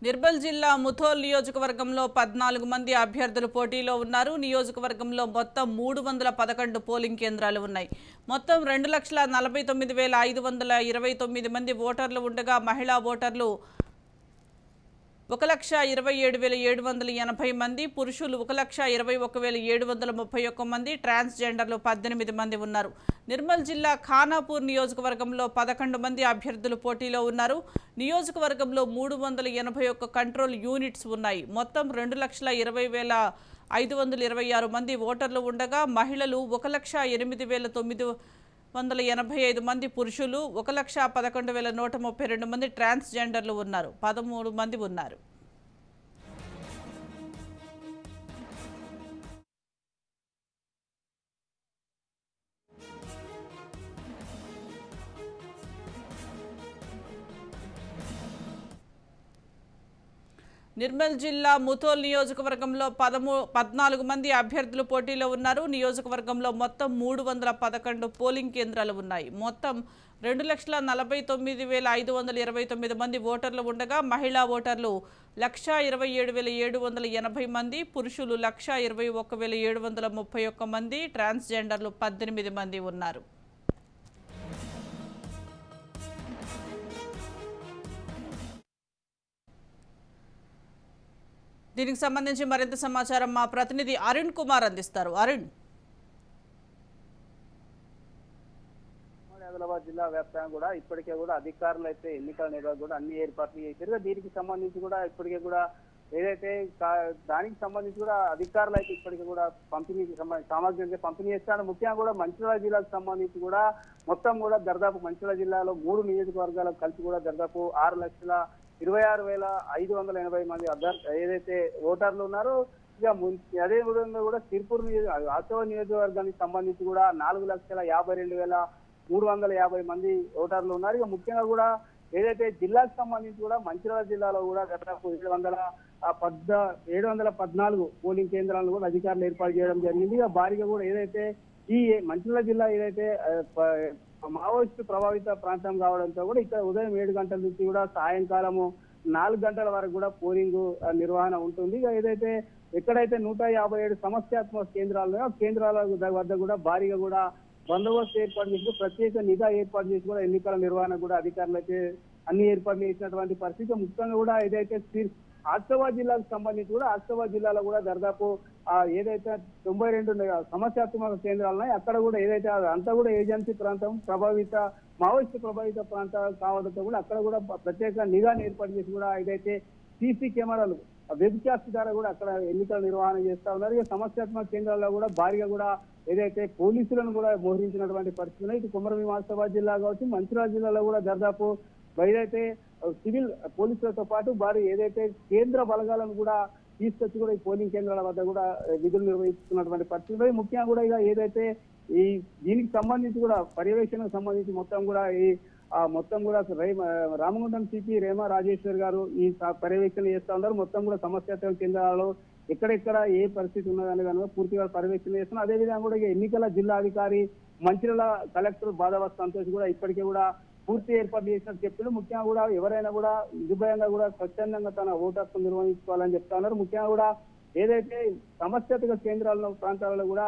నిర్మల్ జిల్లా ముథోల్ నియోజకవర్గంలో 14 మంది అభ్యర్థులు పోటీలో ఉన్నారు. నియోజకవర్గంలో మొత్తం 311 పోలింగ్ కేంద్రాలు ఉన్నాయి. మొత్తం 2,49,529 మంది ఓటర్లు ఉండగా మహిళా ఓటర్లు 1,27,780 మంది, పురుషులు 1,21,731 మంది, ట్రాన్స్జెండర్లు 18 మంది ఉన్నారు. నిర్మల్ జిల్లా ఖానాపూర్ నియోజకవర్గంలో 11 మంది అభ్యర్థులు పోటీలో ఉన్నారు. నియోజకవర్గంలో 381 కంట్రోల్ యూనిట్స్ ఉన్నాయి. మొత్తం 2,20,526 మంది ఓటర్లు ఉండగా మహిళలు 1,08,985 మంది, పురుషులు 1,11,132 మంది, ట్రాన్స్జెండర్లు ఉన్నారు 13 మంది ఉన్నారు. నిర్మల్ జిల్లా ముథోల్ నియోజకవర్గంలో 14 మంది అభ్యర్థులు పోటీలో ఉన్నారు. నియోజకవర్గంలో మొత్తం 311 పోలింగ్ కేంద్రాలు ఉన్నాయి. మొత్తం 2,49,529 మంది ఓటర్లు ఉండగా మహిళా ఓటర్లు 1,27,780 మంది, పురుషులు 1,21,731 మంది, ట్రాన్స్జెండర్లు 18 మంది ఉన్నారు. దీనికి సంబంధించి మరింత సమాచారం మా ప్రతినిధి అరుణ్ కుమార్ అందిస్తారు. అరుణ్, ఆదిలాబాద్ జిల్లా వ్యాప్తంగా కూడా ఇప్పటికే కూడా అధికారులు అయితే ఎన్నికల నిర్వహణ కూడా అన్ని ఏర్పాట్లు చేశారు. దీనికి సంబంధించి కూడా ఇప్పటికే కూడా ఏదైతే దానికి సంబంధించి కూడా అధికారులు అయితే ఇప్పటికే కూడా పంపిణీకి సామాగ్రి అయితే పంపిణీ చేస్తారు. ముఖ్యంగా కూడా మంచిర్యాల జిల్లాకు సంబంధించి కూడా మొత్తం కూడా దాదాపు మంచిర్యాల జిల్లాలో 3 నియోజకవర్గాలకు కలిపి కూడా దాదాపు 6,26,580 మంది ఏదైతే ఓటర్లు ఉన్నారో, ఇక అదే విధంగా కూడా సిర్పూర్ ఆచవ నియోజకవర్గానికి సంబంధించి కూడా 4,52,350 మంది ఓటర్లు ఉన్నారు. ఇక ముఖ్యంగా కూడా ఏదైతే జిల్లాకు సంబంధించి కూడా మంచిర్యాల జిల్లాలో కూడా దాదాపు 714 పోలింగ్ కేంద్రాలను కూడా అధికారులు ఏర్పాటు చేయడం జరిగింది. ఇక భారీగా కూడా ఏదైతే ఈ మంచిర్యాల జిల్లా ఏదైతే మావోయిస్టు ప్రభావిత ప్రాంతం కావడంతో కూడా ఇక్కడ ఉదయం 7 గంటల నుంచి కూడా సాయంకాలము 4 గంటల వరకు కూడా పోలింగ్ నిర్వహణ ఉంటుంది. ఇక ఏదైతే ఎక్కడైతే 157 సమస్యాత్మక కేంద్రాలు కేంద్రాల వద్ద కూడా భారీగా కూడా బందోబస్తు ఏర్పాటు చేసి ప్రత్యేక నిఘా ఏర్పాటు చేసి కూడా ఎన్నికల నిర్వహణ కూడా అధికారులు అయితే అన్ని ఏర్పాట్లు చేసినటువంటి పరిస్థితి. ముఖ్యంగా కూడా ఏదైతే ఆదిలాబాద్ జిల్లాకు సంబంధించి కూడా ఆదిలాబాద్ జిల్లాలో కూడా దాదాపు ఏదైతే 92 సమస్యాత్మక కేంద్రాలు ఉన్నాయి అక్కడ కూడా ఏదైతే అంతా కూడా ఏజెన్సీ ప్రాంతం మావోయిస్టు ప్రభావిత ప్రాంతాలు కావడంతో కూడా అక్కడ కూడా ప్రత్యేక నిఘాను ఏర్పాటు చేసి కూడా ఏదైతే సీసీ కెమెరాలు వెబ్ క్యాస్ట్ ద్వారా కూడా అక్కడ ఎన్నికల నిర్వహణ చేస్తా ఉన్నారు. ఇక సమస్యాత్మక కేంద్రాల్లో కూడా భారీగా కూడా ఏదైతే పోలీసులను కూడా మోహరించినటువంటి పరిస్థితులు ఇటు కుమరం ఆదిలాబాద్ జిల్లా కావచ్చు, మంచిర్యాల జిల్లాలో కూడా దాదాపు ఏదైతే సివిల్ పోలీసులతో పాటు భారీ ఏదైతే కేంద్ర బలగాలను కూడా తీసుకొచ్చి కూడా ఈ పోలింగ్ కేంద్రాల వద్ద కూడా విధులు నిర్వహిస్తున్నటువంటి పరిస్థితులు. ముఖ్యంగా కూడా ఇక ఏదైతే ఈ దీనికి సంబంధించి కూడా పర్యవేక్షణకు సంబంధించి మొత్తం కూడా మొత్తం కూడా రామగుండం సిపి రేమా రాజేశ్వర్ గారు ఈ పర్యవేక్షణ చేస్తా ఉన్నారు. మొత్తం కూడా సమస్యాత్మక కేంద్రాలలో ఎక్కడెక్కడ ఏ పరిస్థితి ఉన్నదని కనుక పూర్తిగా పర్యవేక్షణ చేస్తున్నారు. అదేవిధంగా కూడా ఎన్నికల జిల్లా అధికారి మంచిర్యాల కలెక్టర్ బాదావత్ సంతోష్ కూడా ఇప్పటికే కూడా పూర్తి ఏర్పాటు చేసినట్టు చెప్పారు. ముఖ్యంగా కూడా ఎవరైనా కూడా నిర్భయంగా కూడా స్వచ్ఛందంగా తన ఓటు హక్కు నిర్వహించుకోవాలని చెప్తా ఉన్నారు. ముఖ్యంగా కూడా ఏదైతే సమస్యాత్మక కేంద్రాల్లో ప్రాంతాలలో కూడా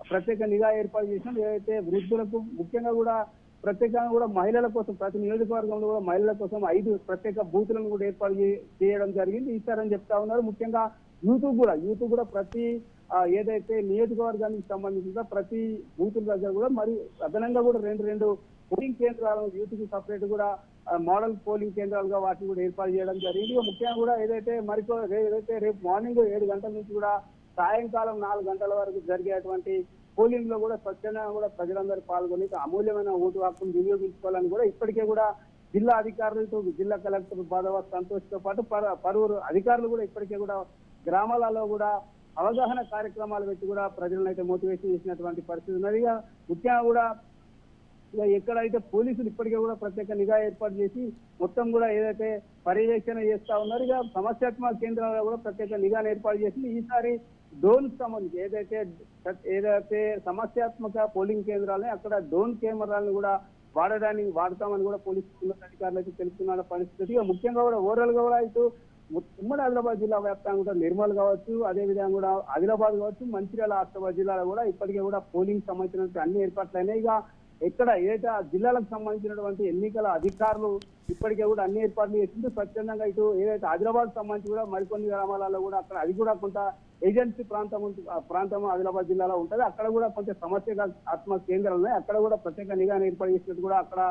ప్రత్యేక నిఘా ఏర్పాటు చేసినట్టు ఏదైతే వృద్ధులకు ముఖ్యంగా కూడా ప్రత్యేకంగా కూడా మహిళల కోసం ప్రతి నియోజకవర్గంలో కూడా మహిళల కోసం 5 ప్రత్యేక బూతులను కూడా ఏర్పాటు చేయడం జరిగింది ఇస్తారని చెప్తా ఉన్నారు. ముఖ్యంగా యూత్ కూడా ప్రతి ఏదైతే నియోజకవర్గానికి సంబంధించిన ప్రతి బూతుల దగ్గర కూడా మరి అదనంగా కూడా 2 పోలింగ్ కేంద్రాలను యూత్ కి సపరేట్ కూడా మోడల్ పోలింగ్ కేంద్రాలుగా వాటిని కూడా ఏర్పాటు చేయడం జరిగింది. ముఖ్యంగా కూడా ఏదైతే రేపు మార్నింగ్ 7 గంటల నుంచి కూడా సాయంకాలం 4 గంటల వరకు జరిగేటువంటి పోలింగ్ లో కూడా స్వచ్ఛంగా కూడా ప్రజలందరూ పాల్గొని అమూల్యమైన ఓటు హక్కును వినియోగించుకోవాలని కూడా ఇప్పటికే కూడా జిల్లా అధికారులతో జిల్లా కలెక్టర్ బాదావత్ సంతోష్ తో పాటు పలువురు అధికారులు కూడా ఇప్పటికే కూడా గ్రామాలలో కూడా అవగాహన కార్యక్రమాలు పెట్టి కూడా ప్రజలను అయితే మోటివేషన్ చేసినటువంటి పరిస్థితి ఉన్నది. ముఖ్యంగా కూడా ఎక్కడైతే పోలీసులు ఇప్పటికే కూడా ప్రత్యేక నిఘా ఏర్పాటు చేసి మొత్తం కూడా ఏదైతే పర్యవేక్షణ చేస్తా ఉన్నారు. ఇక సమస్యాత్మక కేంద్రాలలో కూడా ప్రత్యేక నిఘాను ఏర్పాటు చేసి ఈసారి డ్రోన్ సంబంధించి ఏదైతే సమస్యాత్మక పోలింగ్ కేంద్రాలని అక్కడ డ్రోన్ కెమెరాలను కూడా వాడతామని కూడా పోలీసు అధికారులు అయితే తెలుస్తున్న పరిస్థితి. ముఖ్యంగా కూడా ఓవరాల్ గా కూడా ఇటు ఉమ్మడి ఆదిలాబాద్ జిల్లా వ్యాప్తంగా కూడా నిర్మల్ కావచ్చు, అదే విధంగా కూడా ఆదిలాబాద్ కావచ్చు, మంచిర్యాల ఆసిఫాబాద్ జిల్లాలో కూడా ఇప్పటికే కూడా పోలింగ్ సంబంధించినటువంటి అన్ని ఏర్పాట్లు అయినాయి. ఇక ఎక్కడ ఏదైతే ఆ జిల్లాలకు సంబంధించినటువంటి ఎన్నికల అధికారులు ఇప్పటికే కూడా అన్ని ఏర్పాట్లు చేసింది. స్వచ్ఛందంగా ఇటు ఏదైతే ఆదిలాబాద్ సంబంధించి కూడా మరికొన్ని గ్రామాలలో కూడా అక్కడ అది కూడా కొంత ఏజెన్సీ ప్రాంతం ఆదిలాబాద్ జిల్లాలో ఉంటుంది. అక్కడ కూడా కొంచెం సమస్యాత్మక కేంద్రాలు ఉన్నాయి. అక్కడ కూడా ప్రత్యేక నిఘాను ఏర్పాటు చేసినట్టు కూడా అక్కడ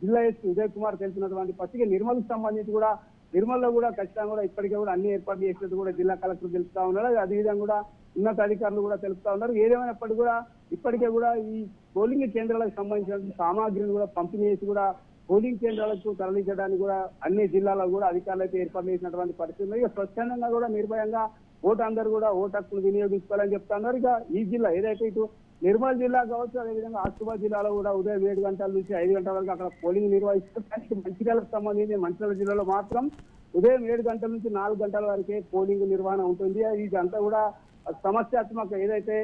జిల్లా ఎస్పీ ఉదయ్ కుమార్ తెలిసినటువంటి పరిస్థితి. నిర్మల్కి సంబంధించి కూడా నిర్మల్లో కూడా ఖచ్చితంగా కూడా ఇప్పటికే కూడా అన్ని ఏర్పాట్లు చేసినట్టు కూడా జిల్లా కలెక్టర్ తెలుపుతా ఉన్నారు. అదేవిధంగా కూడా ఉన్నతాధికారులు కూడా తెలుపుతా ఉన్నారు. ఏదేమైనప్పటికీ కూడా ఇప్పటికే కూడా ఈ పోలింగ్ కేంద్రాలకు సంబంధించిన సామాగ్రిని కూడా పంపిణీ చేసి కూడా పోలింగ్ కేంద్రాలకు తరలించడానికి కూడా అన్ని జిల్లాల్లో కూడా అధికారులు అయితే ఏర్పాటు చేసినటువంటి పరిస్థితి ఉంది. ఇక స్వచ్ఛందంగా కూడా నిర్భయంగా ఓటు అందరూ కూడా ఓటు హక్కును వినియోగించుకోవాలని చెప్తా ఉన్నారు. ఇక ఈ జిల్లా ఏదైతే ఇటు నిర్మల్ జిల్లా కావచ్చు, అదేవిధంగా ఆసిఫాబాద్ జిల్లాలో కూడా ఉదయం 7 గంటల నుంచి 5 గంటల వరకు అక్కడ పోలింగ్ నిర్వహిస్తారు. కానీ మంచిర్యాలకు సంబంధించి మంచిర్యాల జిల్లాలో మాత్రం ఉదయం 7 గంటల నుంచి 4 గంటల వరకే పోలింగ్ నిర్వహణ ఉంటుంది. ఇదంతా కూడా సమస్యాత్మక ఏదైతే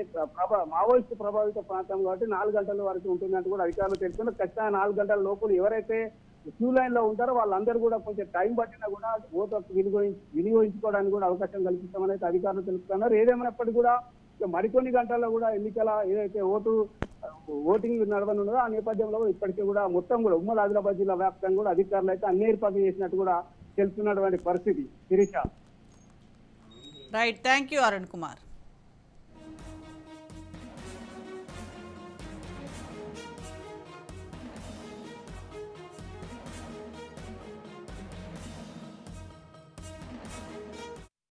మావోయిస్టు ప్రభావిత ప్రాంతం కాబట్టి 4 గంటల వరకు ఉంటుందంటూ కూడా అధికారులు తెలుసుకున్నారు. ఖచ్చితంగా 4 గంటల లోపల ఎవరైతే క్యూ లైన్ లో ఉంటారో వాళ్ళందరూ కూడా కొంచెం టైం పట్టినా కూడా ఓటు హక్కు వినియోగించుకోవడానికి కూడా అవకాశం కల్పిస్తామని అయితే అధికారులు తెలుపుతున్నారు. ఏదేమైనప్పటికీ కూడా మరికొన్ని గంటల్లో కూడా ఎన్నికల ఏదైతే ఓటింగ్ నడవనున్నదో ఆ నేపథ్యంలో ఇప్పటికే కూడా మొత్తం కూడా ఉమ్మడి ఆదిలాబాద్ జిల్లా వ్యాప్తంగా కూడా అధికారులు అయితే అన్ని ఏర్పాట్లు చేసినట్టు కూడా తెలుస్తున్నటువంటి పరిస్థితి. Shirisha. Right, thank you Arun Kumar.